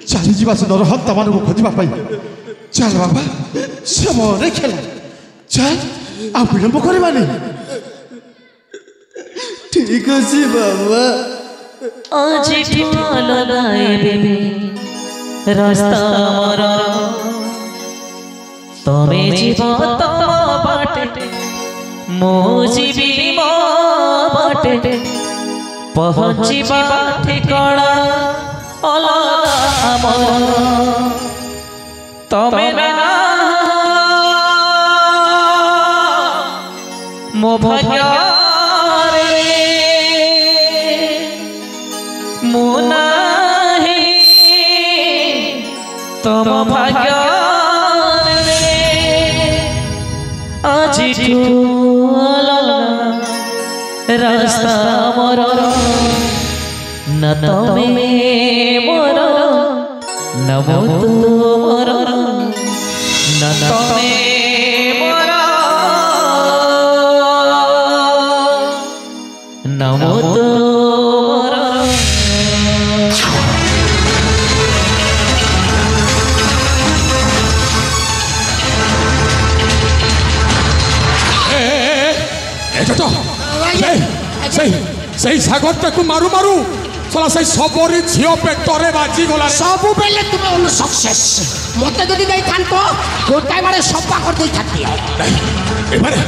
चाली जीवा से नरहत तमान को खोजिबा पाई चल बाबा से मोरे खेला चल आ विलंब करबानी ठीक अछि बाबा आज फूल लगाइबे रास्ता मोर तमे जीव तम बाटे मो जीवी मो बाटे पहुँचीबा ठिकाना अलगा मोर तमे ना मो भाग्य तम भाग्य आज रास्ता मोर न तमे मोर नमो तोर न तमे मोर नमो तोर সেই সাগরটাকে মারু মারু চলা সেই সবরি ঝিও পেটরে বাজি গলা सबु बेले तुम उन सक्सेस मते जदि दई थांतो गोटाय मारे सफा कर दई थाती এবারে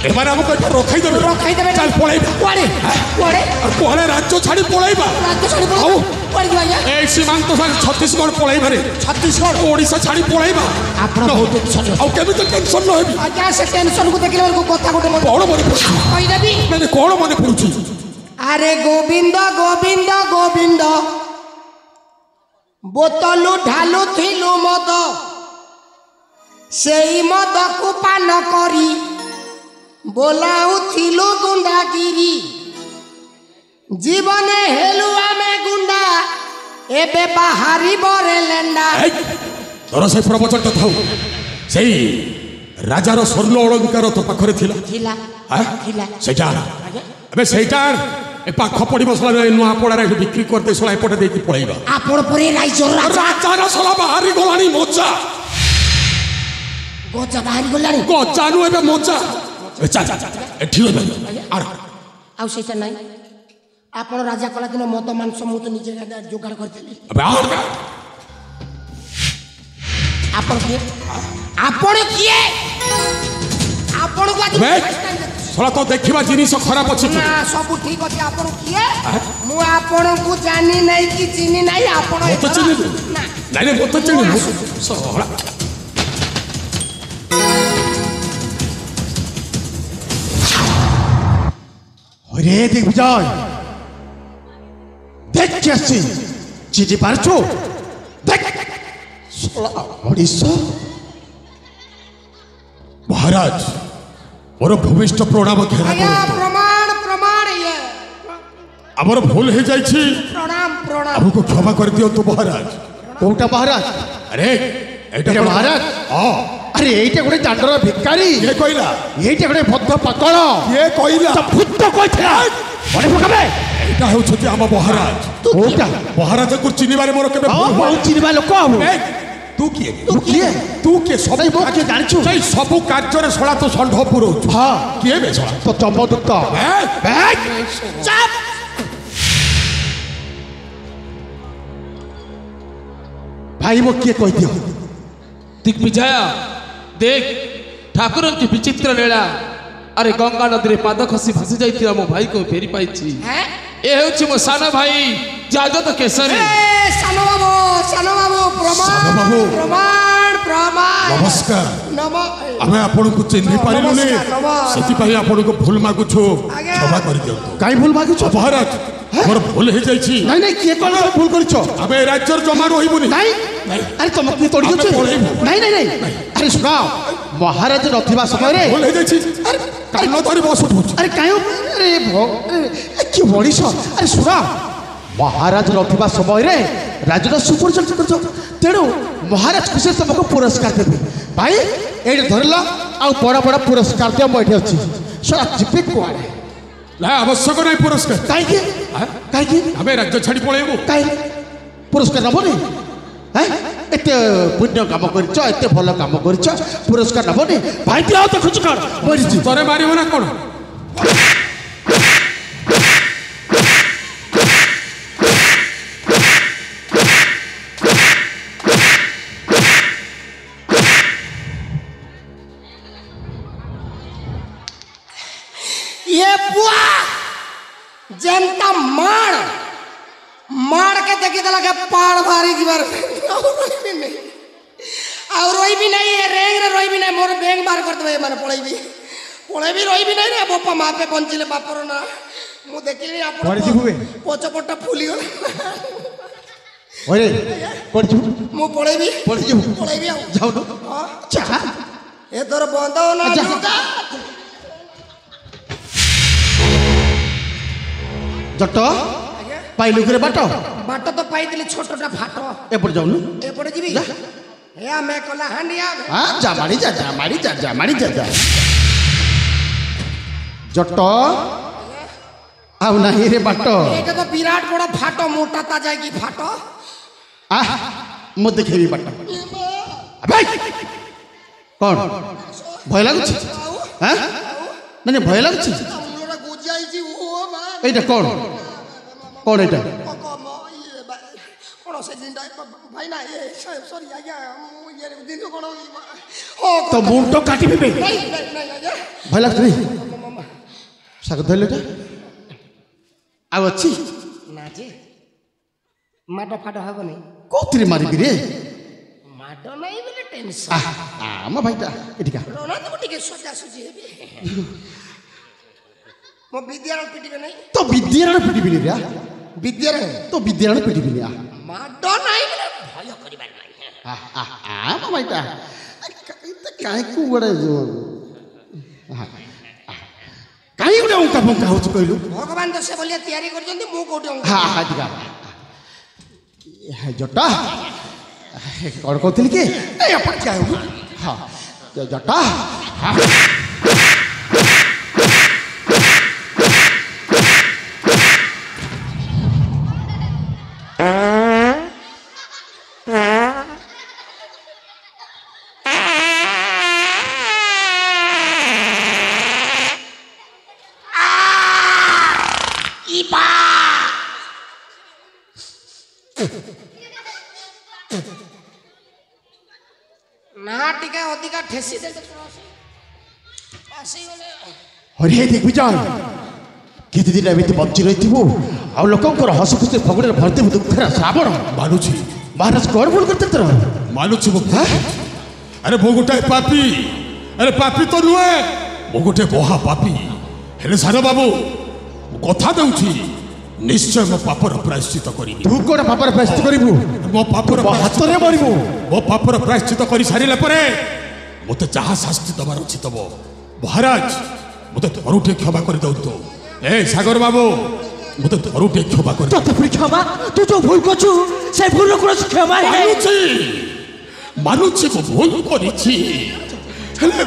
এবারে আমাকে একটু রখাই দেবে চল পড়াইবা कोड़े আর পরে রাজ্য ছাড়ি পড়াইবা राज्य छाड़ी बोल आओ। कोड़ी गया এই সীমান্ত ছত্তিশগড় পড়াইবারে छत्तीसगढ़ ওড়িশা ছাড়ি পড়াইবা आपण बहुत टेंशन ଆଉ କେମିତି ଟେନସନ ନହେବି आज्ञा से टेंशन को देखले को कथा गोटे मन ବଡ଼ ମନେ ପଡୁଛି कहि देबी ମାନେ କଣ ମନେ ପଡୁଛି अरे गोविंद गोविंद गोविंद बोतलु ढालु थिलु मद सेई मद को पान करी बोलाउ थिलु गुंडागिरी जीवने हेलु आमे गुंडा एबे बाहारी बरे लेंडा এই তোর সেই প্রবচনটা থাও সেই রাজার স্বর্ণ অলঙ্কার তো পাখরে ଥିଲା थिला হ্যাঁ थिला সেইটা ଏବେ ସେଇଟାর ଏ ପାଖ ପଡ଼ିବ ସଲା ନୂଆପଡ଼ାରେ ବିକ୍ରି କରିଦେ ସଲା ଏପଟେ ଦେଇକି ପଳେଇବା आपण परे राइजर राजा ରାଜାର ସଲା ବାହାରି ଗଲାଣି ମଜା गोजा बाहरी गलानी ଗଜାନୁ ଏବେ ମଜା ଚା ଏଠି ରହିବା ଆର आउ सेटा नाही आपण राजा कला दिन मद मांस मु तो निजे जोगाड़ करथली ଏବେ ଆର आपण किए आपण किए आपण को ଏବେ ସଲା ତ ଦେଖିବା ଜିନିଷ ଖରାପ ଅଛି କି ना सब ठीक अछि आपण किए मु आपण को जानी नहीं कि चिनी नहीं आपण मत चिनी ना ନାଇଁ ନାଇଁ ମତେ ଚିଣି ସଲା अरे दिग्विजय देख के आसी चिटी पारछु देख सोला ओडिशा महाराज मोर भूमिष्ठ प्रणाम घेरा आज्ञा करतु प्रमाण प्रमाण ये हमर भूल हे जाइछि प्रणाम प्रणाम हमको क्षमा कर दियो तू महाराज कोटा महाराज अरे एटा एटा महाराज हां अरे एटा गोटे दांडर भिकारी ये कइला एटा गोटे भद्र पाकळ ये कइला तो भूत कइथला बडे पकाबे एटा होछति हम महाराज कोटा महाराज को चिनिबारे मोर केबे हां भूल बहुत चिनिबा लोक हम ए, तू किए तू किए तू के सब नहीं, वो किए जानिछु। सेई सब कार्य रे सळा तो षंढ पुरौछु हां किए बे सळा तो चमदुत बैग चाप भाई वो किए कहि दियो दिग्विजय देख ठाकुर की विचित्र लीला अरे गंगा नदी रे पाद खसी भासी जाइतिरा मो भाई को फेरी पाइछि हैं ए होछि मो साना भाई जाजत केसरी ए सानो बाबू प्रमाण सानो बाबू। प्रमाण प्रमाण नमस्कार नम आमे आपण को चिन्हि पारिलुनी नमस्कार, नमस्कार। सेति पई आपण को भूल मागुछु आज्ञा। क्षमा कर दियो काई भूल मागिছো महाराज मोर भूल हे जाइछि नहीं नहीं किए कोन भूल करिছো आमे राज्यर जमा रहिबुनी नहीं अरे तुम किए तोड़ी आमे गयो पळेबु। नहीं नहीं नहीं अरे सुनाओ महाराज नथिबा समय रे भूल हे जाइछि अरे कान धरि बसुछु अरे कायो अरे कि बड़ीस अरे सुना महाराज नथिबा समय रे राजदा सुपरिचर्चा करछो तेणु महाराज खुशी तुमको पुरस्कार देबे भाई एड धरला आ बड़ा बड़ा पुरस्कार दिया मैं अच्छी सर जिपे कुआड़े ना आवश्यक नहीं पुरस्कार कहीं आमे राज्य छाड़ी पळेबु कहीं पुरस्कार नबनी हैं एते पुण्य काम करछ एते भल काम करछ पुरस्कार नबनी भाई दिया तो खुच कर मरिजी तोरे मारिबो ना कोन ये बुआ जनता मार के देखी दला के पाड़ भारी जीवर और रोई भी नहीं है रेंग रे रोई भी नहीं मोर बेंग मार कर दे माने पळई भी रोई भी नहीं रे बापा मां पे बंचिले बापर ना मु देखिली पड़ी जीवे पोचपटा फुली गला ओरे पड़ी जीव मु पळई भी आउ जाओ न चाहा ए तोर बंद ना जा। दुका जट पाइलु करे बाट बाट तो पाइदिली छोटटा फाटो एपड़ जाऊ न एपटे जीवी हे आमे कला हांडिया हां जा मारी जा जट आउ नाही रे बाट एटा तो विराट बड़ा फाटो मोटा ता जाय की फाटो आ मु देखेबी बाट अबे कौन भय लागुଛି हां नहीं भय लागुଛି मुलोरा गुजाई जी ओ बा एटा कौन एटा कोन से जिंदा भाई ना ये सॉरी आज्ञा ये दिन कोन हो तो मुंडो काटी बे नहीं आज्ञा भय लागछ नहीं साग धइलेटा आ अछि ना जी माडो फाटो हबो नहीं कोतरी मारिबी रे माडो नहीं बोले टेंशन आ म भाईटा एटिका रोना तो टिके सोचा सुजी हेबी मो विद्यारण पिटिबे नहीं तो विद्यारण पिटिबी रे विद्यारण तो विद्यारण पिटिबी रे माडो नहीं बोले भय करिबार नहीं आ म भाईटा काहे को बडे काहे गुडे उंका पंका होछ कइलु भगवान तो से बोलिया तैयारी कर जंदी मु कोटी अंग हां दिका जटा कौन कहते कि अपन क्या हाँ जटा ना टिका अधिका ठेसी दे अरे दिग्विजय केते दिन एमती बଞ୍ଚि रही आ लोकंर हस खुशी फगुड़े भरती दुखर श्रावण मानुछि महाराज कौन भूल करते तर मानुछि मो अरे मो गोटे पापी अरे पापी तो नुहे मो गोटे महा पापी हेले सारा बाबू कथा दउछि निश्चय मो पापर प्रायश्चित करिबि तू कोन पापर प्रायश्चित करिबु मो पापर हाथ रे मरिबु मो पापर प्रायश्चित करि सारिला परे मते जहा शास्ति दबार अछि तब महाराज मते थरुटे क्षमा कर दउ तो ए सागर बाबू मते थरुटे क्षमा कर तो फिर क्षमा तू जो भूल करछु से भूल को क्षमा है मानुछि को भूल करिछि हेले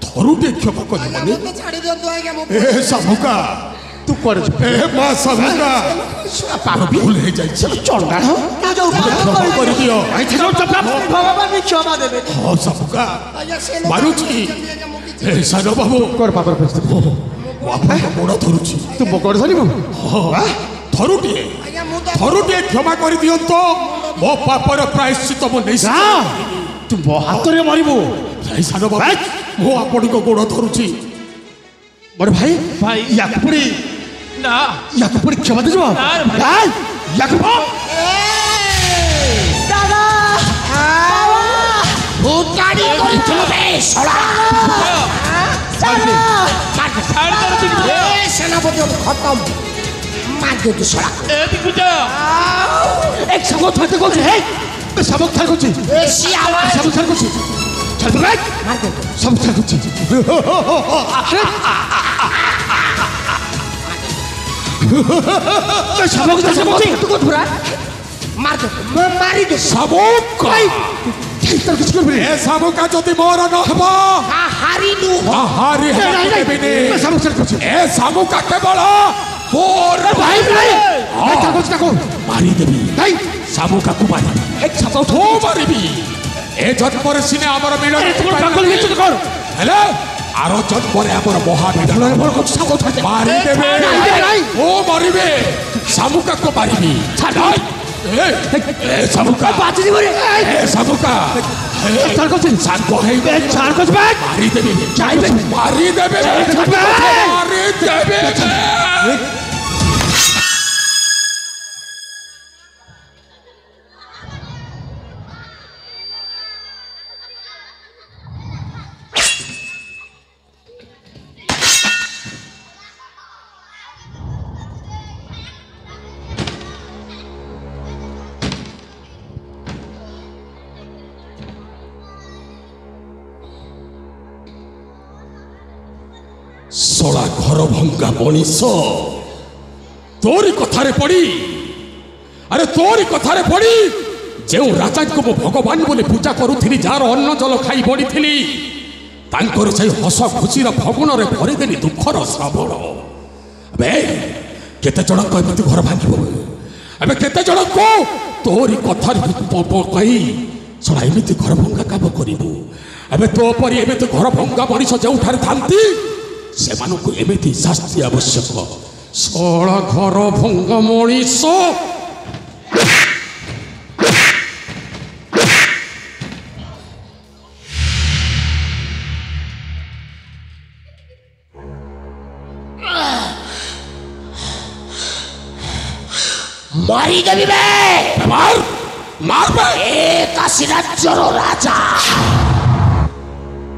थरुटे क्षमा कर माने छाड़ी दियो तो आगे मो ए सामुका तू कर ए मा सामुका पाप भूल हे जाय छी चंडा तू जो क्षमा कर दियो भगवान भी क्षमा देबे हां सामुका आया से मानुछि ए सागर बाबू कर पापर प्रायश्चित आपन गोड़ धरुछि तू बकड़ धरिबु थरुटे थरुटे क्षमा कर दियो तो मो पापर प्रायश्चित मो नै तू हाथ रे मरिबु ए सागर बाबू मो आपन को गोड़ धरुछि बड़ भाई भाई याकपुरी ना याकपुरी क्षमा दे जवाब यार भाई। भाई याकपुर दादा भूतानी को बे सड़ा ए सेनापति खत्म मार दे तू सड़ा ए दिखुजा एक सबक थते को है सबक थार कोची ए सियावा सबक थार कोची चल भाई मार दे सबक थार कोची सबक थार कोची तू को धुरा मार दे मैं मारी दे सामुका तार कुछ कर ए सामुका जति मोर न हबो हारी नु हारी हे बिने सबक थार कोची ए सामुका केवल मोर भाई भाई तार कोची ताको मारी देबी भाई सामुका को मारी एक सबक हो मारिबी ए जन्मरे सिने हमर मिलन तू पागल हे तू कर हेलो आरो जन्मरे हमर महा मिलन मोर को सबक थार मारी देबे नहीं ओ मारिबे सामुका को मारिबी ए सामुका बात नहीं बोले ए सामुका तार कोची सान को है चार कोची भाई मारी देबे मारी देबे मारी देबे सोला घर भंगा मनीष तोरी कथारे पड़ी अरे तोरी कथारे पड़ी जो राजा को मो भगवान बोले पूजा करुथि जार अन्न जल खाई बढ़ी तांकर से हस खुशीर फगुन रे भरीदेली दुखर श्रावण अबे केते जन एमती घर भांग एबे केते जन को तोरी कथार कही सोला एमती घर भंगा काम करू एबे तो परी एमती घर भंगा मनीष जो थांती से मानक एमती शास्ति आवश्यक सोला घर भंगा मनीष मारी देवी बे मार मार बे एक राज्यर राजा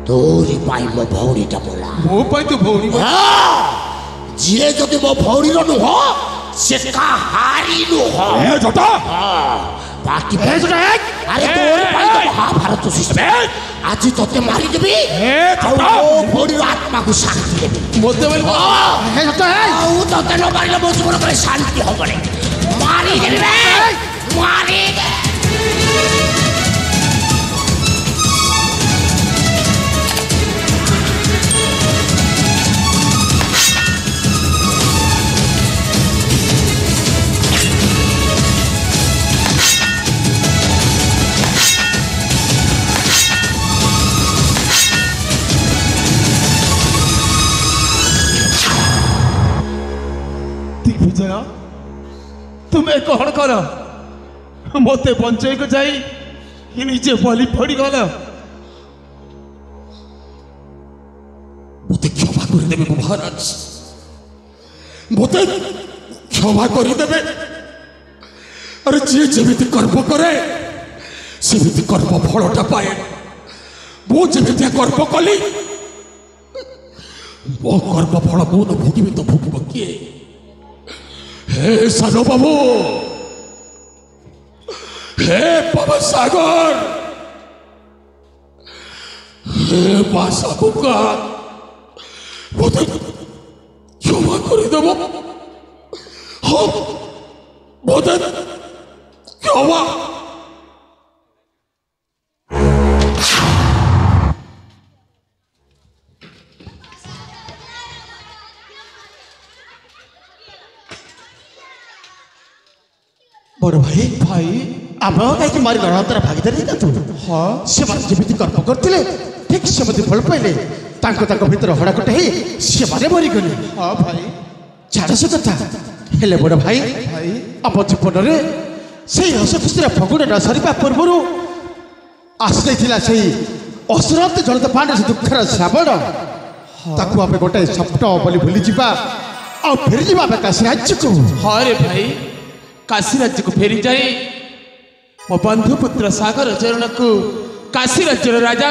तोरी पाई मो भौरीटा बोला मो पाई तो भौरी जी जदि मो भौरी नुह से हारी नुह ए जोटा बाकी अरे तोरी पाई तो महाभारत सिस्टम आज तोते मारी देबी मो भौरी आत्मा को शांति देबी मोते बोल तोते न मारिले मो जीवन करे शांति होबरे मारी देबी बे मारी दे दिग्विजय तुम्हें कौन कर मते बंचई को जाई कि निजे बलि पड़ी गल मते क्षमा कर देबे महाराज मते क्षमा कर देबे अरे जे जेमिति कर्म करे सेमिति कर्म फलटा पाए मो जेमिति कर्म कली मो कर्म फल मो न भोगिबे तो भोगिब किए हे सानो बाबू, हे बाबा सागर, हे माँ साबुका मत क्षमा करदेव। हाँ मत क्षमा। बड़ भाई भाई आम कहीं मारी गणतंत्र भागीदारी तू हाँ से जमी कर्म करते ठीक सेमती भल पाइले भर हड़ाकटा से मरीगले। हाँ भाई छाड़ से कथा हेले बड़ भाई भाई आम जीवन में से हस खुशी फगुण न सरवा पूर्व आसी से असरत जड़ित पाने से दुखर श्रावण ताकू आम गोटे स्वप्न बोली भूली जा फेरी जा काशी राज्य को। हाँ रे भाई काशी राज्य को फेरी जाए मो बंधुपुत्र सागर चरण को काशी राज्य राजा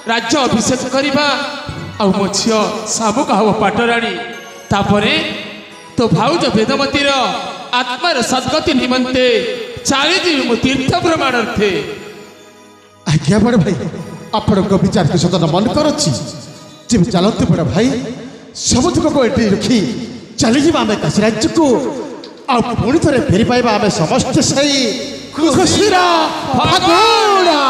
राज्य अभिषेक करवा मो झील सामुका हम पाटराणी तापरे तो भाउज वेदमती आत्मार सद्गति निमंते चली मो तीर्थ भ्रमणार्थे। आज्ञा बड़ भाई आपण विचार के सदन मन कर चलते बड़ भाई सबुतक को एटी रखी चली आम काशी राज्य को पुणी थे फेरी पाइबा आम समस्त सही खुशी फागुड़ा।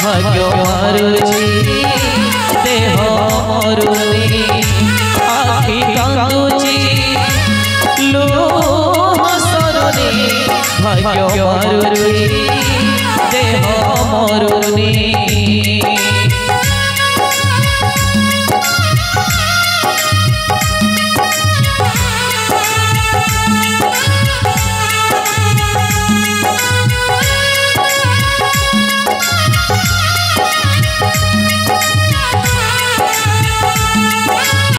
भाग्य मारुची देह मरुनी आखि कांदुची लुह सरुनी भाग्य मारुची।